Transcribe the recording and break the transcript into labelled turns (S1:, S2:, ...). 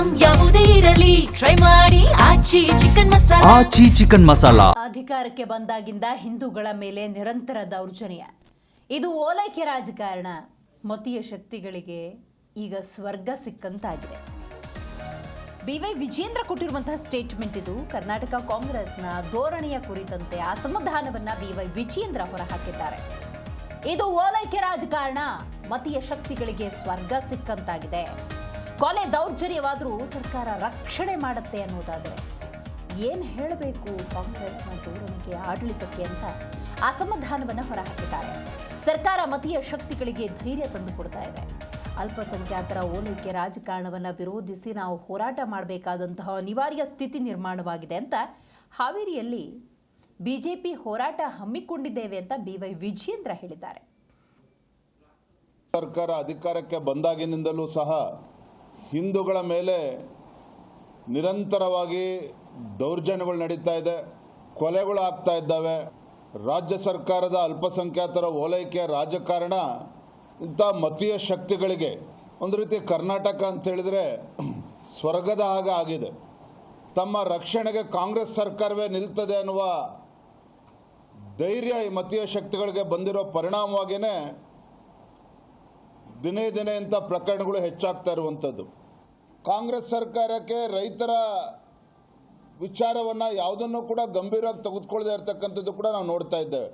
S1: Item ಯಾವುದೇ ಇರಲಿ try ಮಾಡಿ ಆಚಿ ಚಿಕನ್ ಮಸಾಲಾ.
S2: ಅಧಿಕಾರಕ್ಕೆ ಬಂದಾಗಿಂದ ಹಿಂದೂಗಳ ಮೇಲೆ ನಿರಂತರ ದೌರ್ಜನ್ಯ. ಇದು ಓಲೈಕೆ ರಾಜಕಾರಣ. ಮತೀಯ ಶಕ್ತಿಗಳಿಗೆ ಈಗ ಸ್ವರ್ಗ ಸಿಕ್ಕಂತಾಗಿದೆ. ಬಿವೈ ವಿಜೇಂದ್ರ ಕೊಟ್ಟಿರುವಂತಹ ಸ್ಟೇಟ್ಮೆಂಟ್ ಇದು. ಕರ್ನಾಟಕ ಕಾಂಗ್ರೆಸ್ನ ಧೋರಣೆಯ ಕುರಿತಂತೆ ಅಸಮಾಧಾನವನ್ನ ಬಿವೈ ವಿಜೇಂದ್ರ ಹೊರಹಾಕಿದ್ದಾರೆ. ಇದು ಓಲೈಕೆ ರಾಜಕಾರಣ, ಮತೀಯ ಶಕ್ತಿಗಳಿಗೆ ಸ್ವರ್ಗ ಸಿಕ್ಕಂತಾಗಿದೆ. ಕೊಲೆ ದೌರ್ಜನ್ಯವಾದರೂ ಸರ್ಕಾರ ರಕ್ಷಣೆ ಮಾಡುತ್ತೆ ಅನ್ನೋದಾದರೆ ಏನು ಹೇಳಬೇಕು ಕಾಂಗ್ರೆಸ್ನ ಧೋರಣೆಗೆ, ಆಡಳಿತಕ್ಕೆ ಅಂತ ಅಸಮಾಧಾನವನ್ನು ಹೊರಹಾಕಿದ್ದಾರೆ. ಸರ್ಕಾರ ಮತೀಯ ಶಕ್ತಿಗಳಿಗೆ ಧೈರ್ಯ ತಂದುಕೊಡ್ತಾ ಇದೆ. ಅಲ್ಪಸಂಖ್ಯಾತರ ಓಲೈಕೆ ರಾಜಕಾರಣವನ್ನು ವಿರೋಧಿಸಿ ನಾವು ಹೋರಾಟ ಮಾಡಬೇಕಾದಂತಹ ಅನಿವಾರ್ಯ ಸ್ಥಿತಿ ನಿರ್ಮಾಣವಾಗಿದೆ ಅಂತ ಹಾವೇರಿಯಲ್ಲಿ ಬಿಜೆಪಿ ಹೋರಾಟ ಹಮ್ಮಿಕೊಂಡಿದ್ದೇವೆ ಅಂತ ಬಿವೈ ವಿಜೇಂದ್ರ ಹೇಳಿದ್ದಾರೆ.
S3: ಸರ್ಕಾರ ಅಧಿಕಾರಕ್ಕೆ ಬಂದಾಗಿನಿಂದಲೂ ಸಹ ಹಿಂದೂಗಳ ಮೇಲೆ ನಿರಂತರವಾಗಿ ದೌರ್ಜನ್ಯಗಳು ನಡೀತಾ ಇದೆ, ಕೊಲೆಗಳು ಆಗ್ತಾ ಇದ್ದಾವೆ. ರಾಜ್ಯ ಸರ್ಕಾರದ ಅಲ್ಪಸಂಖ್ಯಾತರ ಓಲೈಕೆಯ ರಾಜಕಾರಣ ಇಂಥ ಮತೀಯ ಶಕ್ತಿಗಳಿಗೆ ಒಂದು ರೀತಿ ಕರ್ನಾಟಕ ಅಂತ ಹೇಳಿದರೆ ಸ್ವರ್ಗದ ಹಾಗೆ ಆಗಿದೆ. ತಮ್ಮ ರಕ್ಷಣೆಗೆ ಕಾಂಗ್ರೆಸ್ ಸರ್ಕಾರವೇ ನಿಲ್ತದೆ ಅನ್ನುವ ಧೈರ್ಯ ಈ ಮತೀಯ ಶಕ್ತಿಗಳಿಗೆ ಬಂದಿರೋ ಪರಿಣಾಮವಾಗಿಯೇ ದಿನೇ ದಿನೇ ಇಂಥ ಪ್ರಕರಣಗಳು ಹೆಚ್ಚಾಗ್ತಾ ಇರುವಂಥದ್ದು. ಕಾಂಗ್ರೆಸ್ ಸರ್ಕಾರಕ್ಕೆ ರೈತರ ವಿಚಾರವನ್ನು ಯಾವುದನ್ನು ಕೂಡ ಗಂಭೀರವಾಗಿ ತೆಗೆದುಕೊಳ್ಳದೆ ಇರತಕ್ಕಂಥದ್ದು ಕೂಡ ನಾವು ನೋಡ್ತಾ ಇದ್ದೇವೆ.